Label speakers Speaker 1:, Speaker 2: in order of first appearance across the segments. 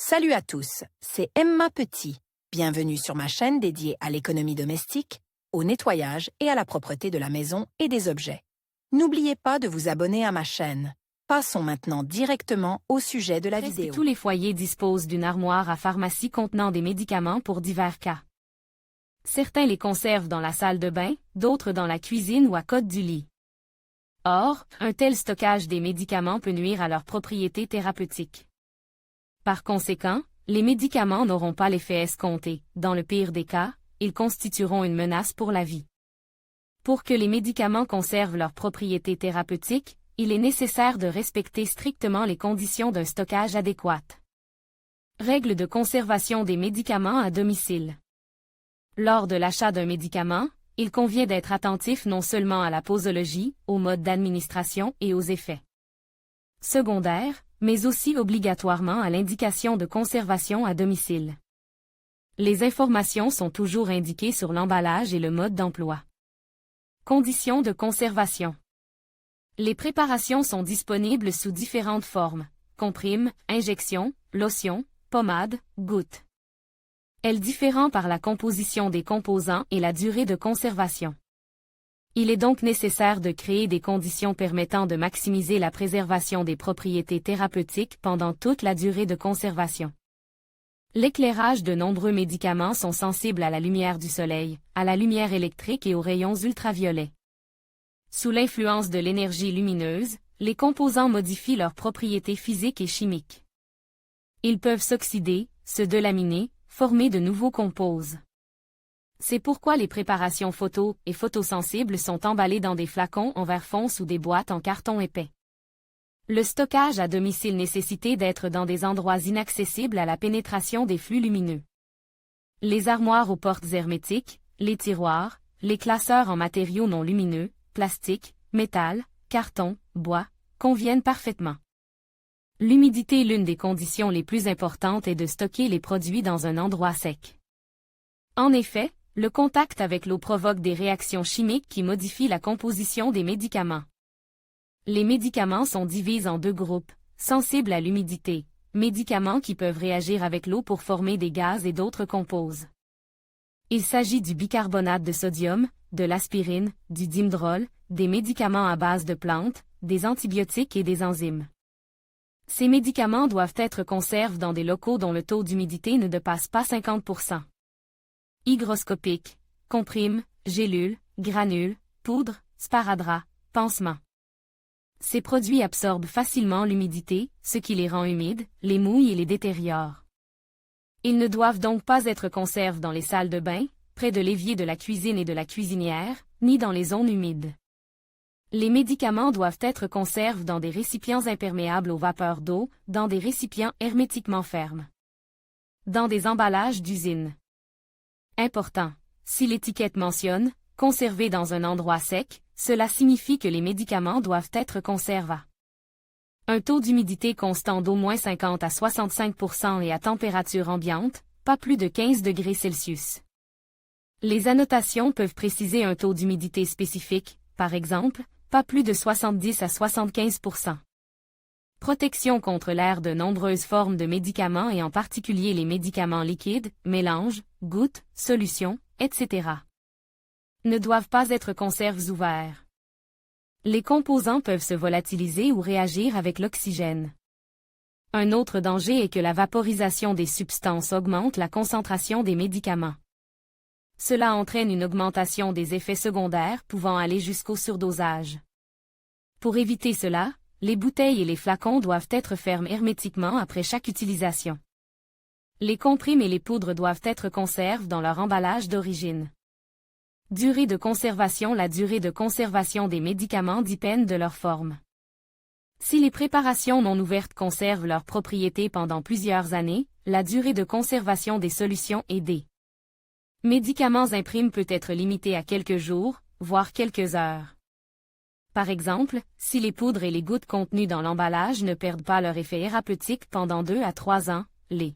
Speaker 1: Salut à tous, c'est Emma Petit. Bienvenue sur ma chaîne dédiée à l'économie domestique, au nettoyage et à la propreté de la maison et des objets. N'oubliez pas de vous abonner à ma chaîne. Passons maintenant directement au sujet de la
Speaker 2: Presque
Speaker 1: vidéo.
Speaker 2: tous les foyers disposent d'une armoire à pharmacie contenant des médicaments pour divers cas. Certains les conservent dans la salle de bain, d'autres dans la cuisine ou à côté du lit. Or, un tel stockage des médicaments peut nuire à leurs propriétés thérapeutiques. Par conséquent, les médicaments n'auront pas l'effet escompté. Dans le pire des cas, ils constitueront une menace pour la vie. Pour que les médicaments conservent leurs propriétés thérapeutiques, il est nécessaire de respecter strictement les conditions d'un stockage adéquat. Règles de conservation des médicaments à domicile. Lors de l'achat d'un médicament, il convient d'être attentif non seulement à la posologie, au mode d'administration et aux effets secondaires, mais aussi obligatoirement à l'indication de conservation à domicile. Les informations sont toujours indiquées sur l'emballage et le mode d'emploi. Conditions de conservation. Les préparations sont disponibles sous différentes formes: comprimes, injections, lotions, pommades, gouttes. Elles diffèrent par la composition des composants et la durée de conservation. Il est donc nécessaire de créer des conditions permettant de maximiser la préservation des propriétés thérapeutiques pendant toute la durée de conservation. L'éclairage de nombreux médicaments sont sensibles à la lumière du soleil, à la lumière électrique et aux rayons ultraviolets. Sous l'influence de l'énergie lumineuse, les composants modifient leurs propriétés physiques et chimiques. Ils peuvent s'oxyder, se délaminer, former de nouveaux composés. C'est pourquoi les préparations photo et photosensibles sont emballées dans des flacons en verre fonce ou des boîtes en carton épais. Le stockage à domicile nécessite d'être dans des endroits inaccessibles à la pénétration des flux lumineux. Les armoires aux portes hermétiques, les tiroirs, les classeurs en matériaux non lumineux, plastique, métal, carton, bois, conviennent parfaitement. L'humidité. L'une des conditions les plus importantes est de stocker les produits dans un endroit sec. En effet, le contact avec l'eau provoque des réactions chimiques qui modifient la composition des médicaments. Les médicaments sont divisés en deux groupes: sensibles à l'humidité, médicaments qui peuvent réagir avec l'eau pour former des gaz et d'autres composés. Il s'agit du bicarbonate de sodium, de l'aspirine, du dimedrol, des médicaments à base de plantes, des antibiotiques et des enzymes. Ces médicaments doivent être conservés dans des locaux dont le taux d'humidité ne dépasse pas 50%. Hygroscopique, comprimes, gélules, granules, poudres, sparadrap, pansements. Ces produits absorbent facilement l'humidité, ce qui les rend humides, les mouille et les détériore. Ils ne doivent donc pas être conservés dans les salles de bain, près de l'évier de la cuisine et de la cuisinière, ni dans les zones humides. Les médicaments doivent être conservés dans des récipients imperméables aux vapeurs d'eau, dans des récipients hermétiquement fermes. Dans des emballages d'usine. Important. Si l'étiquette mentionne « conserver dans un endroit sec », cela signifie que les médicaments doivent être conservés. Un taux d'humidité constant d'au moins 50 à 65% et à température ambiante, pas plus de 15 degrés Celsius. Les annotations peuvent préciser un taux d'humidité spécifique, par exemple, pas plus de 70 à 75%. Protection contre l'air. De nombreuses formes de médicaments et en particulier les médicaments liquides, mélanges, gouttes, solutions, etc. ne doivent pas être conservés ouverts. Les composants peuvent se volatiliser ou réagir avec l'oxygène. Un autre danger est que la vaporisation des substances augmente la concentration des médicaments. Cela entraîne une augmentation des effets secondaires pouvant aller jusqu'au surdosage. Pour éviter cela, les bouteilles et les flacons doivent être fermés hermétiquement après chaque utilisation. Les comprimes et les poudres doivent être conservés dans leur emballage d'origine. Durée de conservation. La durée de conservation des médicaments dépend de leur forme. Si les préparations non ouvertes conservent leurs propriétés pendant plusieurs années, la durée de conservation des solutions et des médicaments imprimes peut être limitée à quelques jours, voire quelques heures. Par exemple, si les poudres et les gouttes contenues dans l'emballage ne perdent pas leur effet thérapeutique pendant 2 à 3 ans, les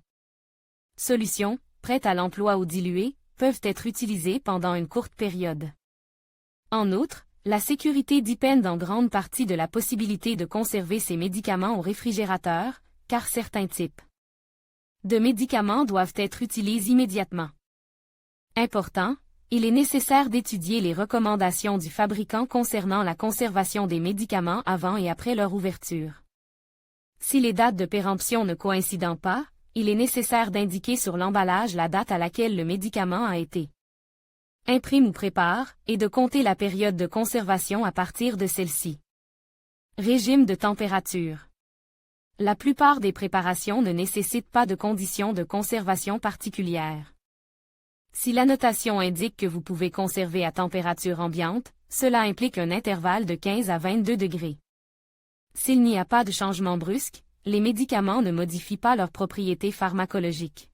Speaker 2: solutions, prêtes à l'emploi ou diluées, peuvent être utilisées pendant une courte période. En outre, la sécurité dépend en grande partie de la possibilité de conserver ces médicaments au réfrigérateur, car certains types de médicaments doivent être utilisés immédiatement. Important, il est nécessaire d'étudier les recommandations du fabricant concernant la conservation des médicaments avant et après leur ouverture. Si les dates de péremption ne coïncident pas, il est nécessaire d'indiquer sur l'emballage la date à laquelle le médicament a été imprime ou prépare, et de compter la période de conservation à partir de celle-ci. Régime de température. La plupart des préparations ne nécessitent pas de conditions de conservation particulières. Si l'annotation indique que vous pouvez conserver à température ambiante, cela implique un intervalle de 15 à 22 degrés. S'il n'y a pas de changement brusque, les médicaments ne modifient pas leurs propriétés pharmacologiques.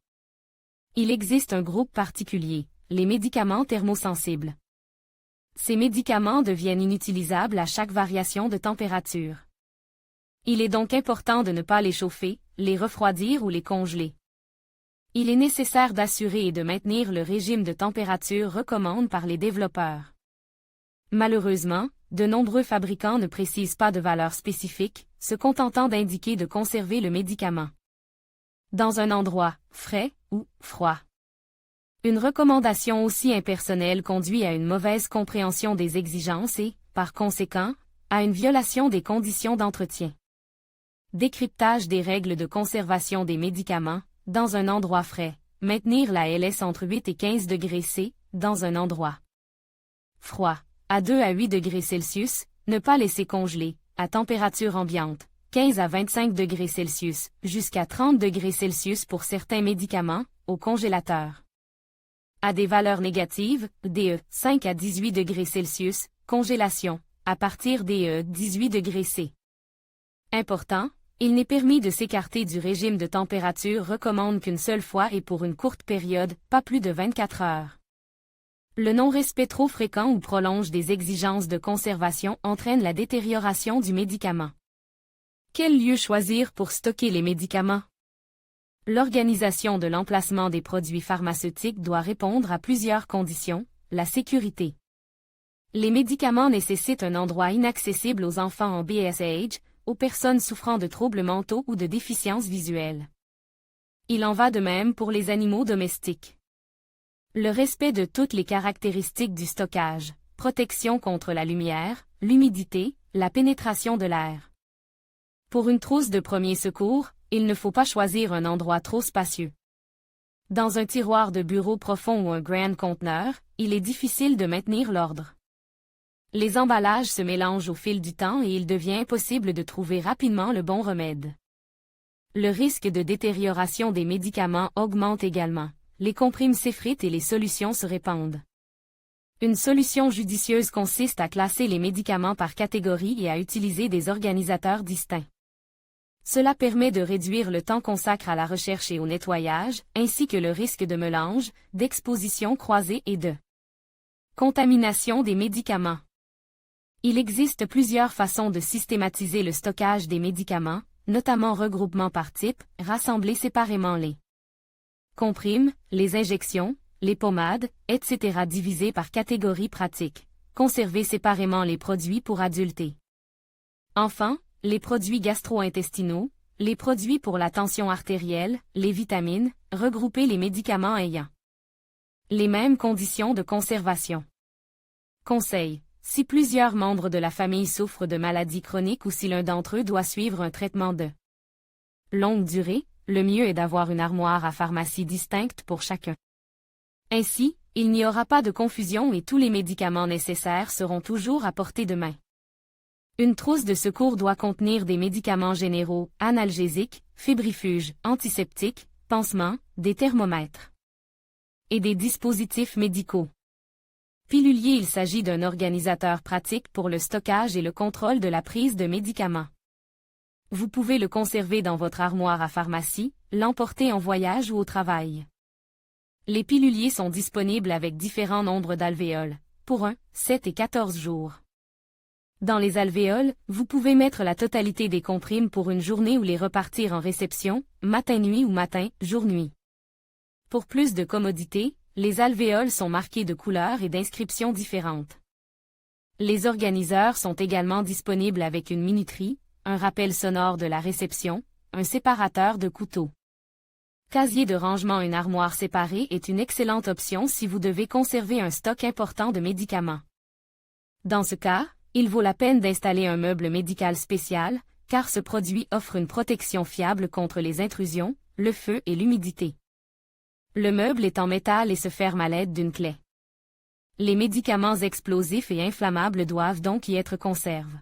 Speaker 2: Il existe un groupe particulier, les médicaments thermosensibles. Ces médicaments deviennent inutilisables à chaque variation de température. Il est donc important de ne pas les chauffer, les refroidir ou les congeler. Il est nécessaire d'assurer et de maintenir le régime de température recommandé par les développeurs. Malheureusement, de nombreux fabricants ne précisent pas de valeur spécifique, se contentant d'indiquer de conserver le médicament dans un endroit frais ou froid. Une recommandation aussi impersonnelle conduit à une mauvaise compréhension des exigences et, par conséquent, à une violation des conditions d'entretien. Décryptage des règles de conservation des médicaments, dans un endroit frais, maintenir la LS entre 8 et 15 degrés C, dans un endroit froid, à 2 à 8 degrés Celsius, ne pas laisser congeler, à température ambiante, 15 à 25 degrés Celsius, jusqu'à 30 degrés Celsius pour certains médicaments, au congélateur. À des valeurs négatives, DE 5 à 18 degrés Celsius, congélation, à partir des 18 degrés C. Important, il n'est permis de s'écarter du régime de température recommande qu'une seule fois et pour une courte période, pas plus de 24 heures. Le non-respect trop fréquent ou prolonge des exigences de conservation entraîne la détérioration du médicament. Quel lieu choisir pour stocker les médicaments? L'organisation de l'emplacement des produits pharmaceutiques doit répondre à plusieurs conditions, la sécurité. Les médicaments nécessitent un endroit inaccessible aux enfants en bas âge, aux personnes souffrant de troubles mentaux ou de déficiences visuelles. Il en va de même pour les animaux domestiques. Le respect de toutes les caractéristiques du stockage, protection contre la lumière, l'humidité, la pénétration de l'air. Pour une trousse de premier secours, il ne faut pas choisir un endroit trop spacieux. Dans un tiroir de bureau profond ou un grand conteneur, il est difficile de maintenir l'ordre. Les emballages se mélangent au fil du temps et il devient impossible de trouver rapidement le bon remède. Le risque de détérioration des médicaments augmente également. Les comprimes s'effritent et les solutions se répandent. Une solution judicieuse consiste à classer les médicaments par catégorie et à utiliser des organisateurs distincts. Cela permet de réduire le temps consacré à la recherche et au nettoyage, ainsi que le risque de mélange, d'exposition croisée et de contamination des médicaments. Il existe plusieurs façons de systématiser le stockage des médicaments, notamment regroupement par type, rassembler séparément les comprimes, les injections, les pommades, etc. divisés par catégorie pratique, conserver séparément les produits pour adultes. Enfin, les produits gastro-intestinaux, les produits pour la tension artérielle, les vitamines, regrouper les médicaments ayant les mêmes conditions de conservation. Conseil. Si plusieurs membres de la famille souffrent de maladies chroniques ou si l'un d'entre eux doit suivre un traitement de longue durée, le mieux est d'avoir une armoire à pharmacie distincte pour chacun. Ainsi, il n'y aura pas de confusion et tous les médicaments nécessaires seront toujours à portée de main. Une trousse de secours doit contenir des médicaments généraux, analgésiques, fébrifuges, antiseptiques, pansements, des thermomètres et des dispositifs médicaux. Pilulier. Il s'agit d'un organisateur pratique pour le stockage et le contrôle de la prise de médicaments. Vous pouvez le conserver dans votre armoire à pharmacie, l'emporter en voyage ou au travail. Les piluliers sont disponibles avec différents nombres d'alvéoles, pour 1, 7 et 14 jours. Dans les alvéoles, vous pouvez mettre la totalité des comprimes pour une journée ou les repartir en réception, matin-nuit ou matin-jour-nuit. Pour plus de commodité, les alvéoles sont marquées de couleurs et d'inscriptions différentes. Les organiseurs sont également disponibles avec une minuterie, un rappel sonore de la réception, un séparateur de couteaux. Casier de rangement. Une armoire séparée est une excellente option si vous devez conserver un stock important de médicaments. Dans ce cas, il vaut la peine d'installer un meuble médical spécial, car ce produit offre une protection fiable contre les intrusions, le feu et l'humidité. Le meuble est en métal et se ferme à l'aide d'une clé. Les médicaments explosifs et inflammables doivent donc y être conservés.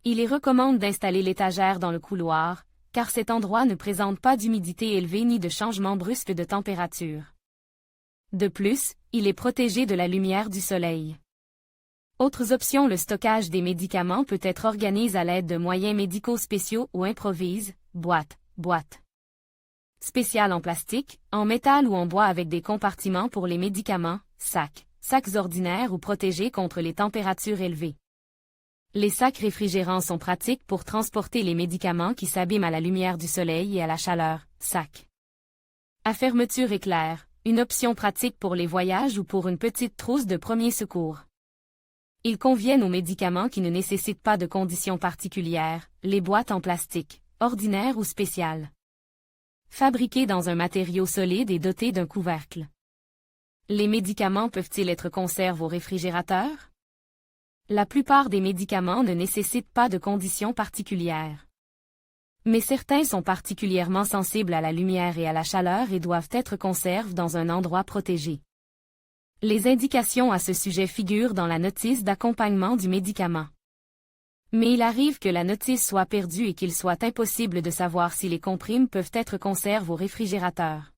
Speaker 2: Il est recommandé d'installer l'étagère dans le couloir, car cet endroit ne présente pas d'humidité élevée ni de changement brusque de température. De plus, il est protégé de la lumière du soleil. Autres options. Le stockage des médicaments peut être organisé à l'aide de moyens médicaux spéciaux ou improvisés, boîte spéciales en plastique, en métal ou en bois avec des compartiments pour les médicaments, sacs ordinaires ou protégés contre les températures élevées. Les sacs réfrigérants sont pratiques pour transporter les médicaments qui s'abîment à la lumière du soleil et à la chaleur, sac à fermeture éclair, une option pratique pour les voyages ou pour une petite trousse de premiers secours. Ils conviennent aux médicaments qui ne nécessitent pas de conditions particulières, les boîtes en plastique, ordinaires ou spéciales. Fabriquées dans un matériau solide et doté d'un couvercle. Les médicaments peuvent-ils être conservés au réfrigérateur? La plupart des médicaments ne nécessitent pas de conditions particulières. Mais certains sont particulièrement sensibles à la lumière et à la chaleur et doivent être conservés dans un endroit protégé. Les indications à ce sujet figurent dans la notice d'accompagnement du médicament. Mais il arrive que la notice soit perdue et qu'il soit impossible de savoir si les comprimes peuvent être conservées au réfrigérateur.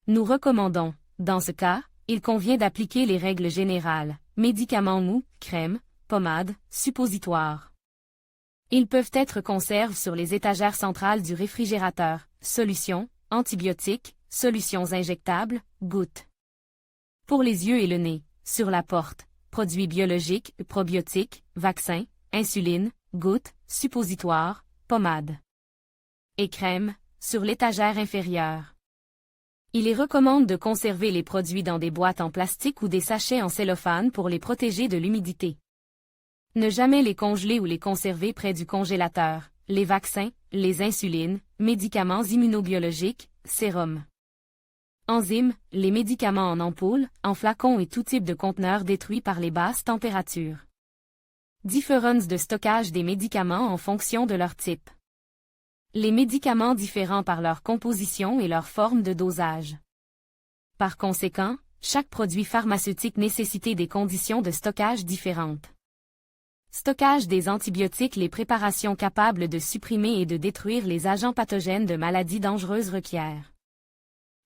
Speaker 2: Nous recommandons, dans ce cas, il convient d'appliquer les règles générales, médicaments mous, crème, pommade, suppositoires. Ils peuvent être conservés sur les étagères centrales du réfrigérateur, solutions, antibiotiques, solutions injectables, gouttes. Pour les yeux et le nez, sur la porte, produits biologiques, probiotiques, vaccins, insuline, gouttes, suppositoires, pommades. Et crème, sur l'étagère inférieure. Il est recommandé de conserver les produits dans des boîtes en plastique ou des sachets en cellophane pour les protéger de l'humidité. Ne jamais les congeler ou les conserver près du congélateur, les vaccins, les insulines, médicaments immunobiologiques, sérums. Enzymes, les médicaments en ampoules, en flacons et tout type de conteneurs détruits par les basses températures. Différences de stockage des médicaments en fonction de leur type. Les médicaments différents par leur composition et leur forme de dosage. Par conséquent, chaque produit pharmaceutique nécessite des conditions de stockage différentes. Stockage des antibiotiques. Les préparations capables de supprimer et de détruire les agents pathogènes de maladies dangereuses requièrent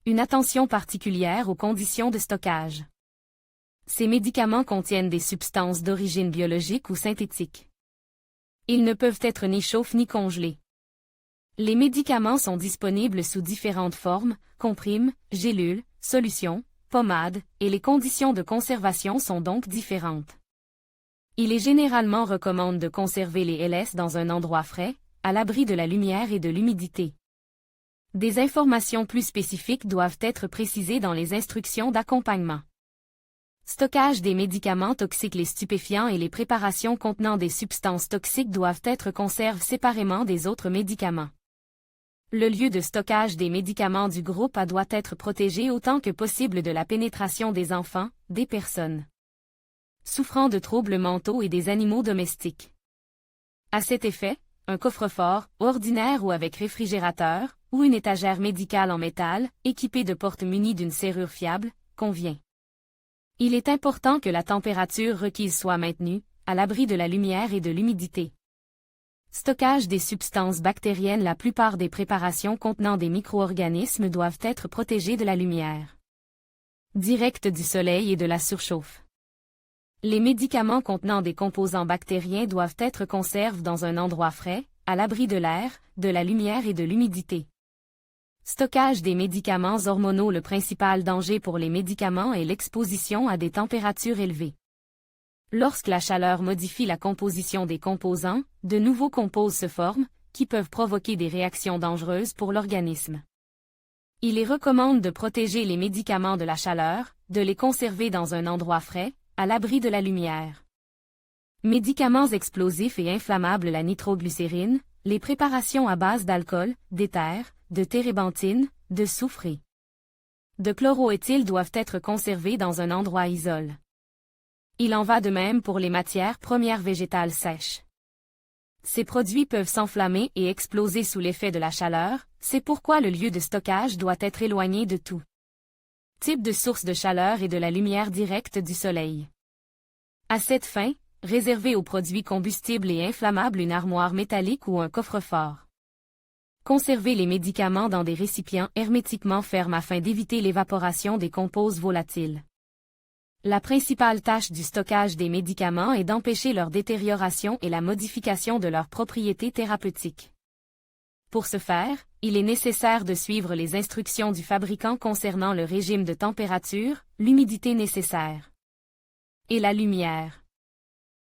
Speaker 2: une attention particulière aux conditions de stockage. Ces médicaments contiennent des substances d'origine biologique ou synthétique. Ils ne peuvent être ni chauffes ni congelés. Les médicaments sont disponibles sous différentes formes, comprimes, gélules, solutions, pommades, et les conditions de conservation sont donc différentes. Il est généralement recommandé de conserver les LS dans un endroit frais, à l'abri de la lumière et de l'humidité. Des informations plus spécifiques doivent être précisées dans les instructions d'accompagnement. Stockage des médicaments toxiques. Les stupéfiants et les préparations contenant des substances toxiques doivent être conservés séparément des autres médicaments. Le lieu de stockage des médicaments du groupe A doit être protégé autant que possible de la pénétration des enfants, des personnes souffrant de troubles mentaux et des animaux domestiques. À cet effet, un coffre-fort, ordinaire ou avec réfrigérateur, ou une étagère médicale en métal, équipée de portes munies d'une serrure fiable, convient. Il est important que la température requise soit maintenue, à l'abri de la lumière et de l'humidité. Stockage des substances bactériennes. La plupart des préparations contenant des micro-organismes doivent être protégées de la lumière directe du soleil et de la surchauffe. Les médicaments contenant des composants bactériens doivent être conservés dans un endroit frais, à l'abri de l'air, de la lumière et de l'humidité. Stockage des médicaments hormonaux. Le principal danger pour les médicaments est l'exposition à des températures élevées. Lorsque la chaleur modifie la composition des composants, de nouveaux composés se forment, qui peuvent provoquer des réactions dangereuses pour l'organisme. Il est recommandé de protéger les médicaments de la chaleur, de les conserver dans un endroit frais, à l'abri de la lumière. Médicaments explosifs et inflammables. La nitroglycérine, les préparations à base d'alcool, d'éther, de térébenthine, de soufre et de chloroéthyle doivent être conservés dans un endroit isolé. Il en va de même pour les matières premières végétales sèches. Ces produits peuvent s'enflammer et exploser sous l'effet de la chaleur, c'est pourquoi le lieu de stockage doit être éloigné de tout type de source de chaleur et de la lumière directe du soleil. À cette fin, réservez aux produits combustibles et inflammables une armoire métallique ou un coffre-fort. Conservez les médicaments dans des récipients hermétiquement fermes afin d'éviter l'évaporation des composés volatiles. La principale tâche du stockage des médicaments est d'empêcher leur détérioration et la modification de leurs propriétés thérapeutiques. Pour ce faire, il est nécessaire de suivre les instructions du fabricant concernant le régime de température, l'humidité nécessaire et la lumière.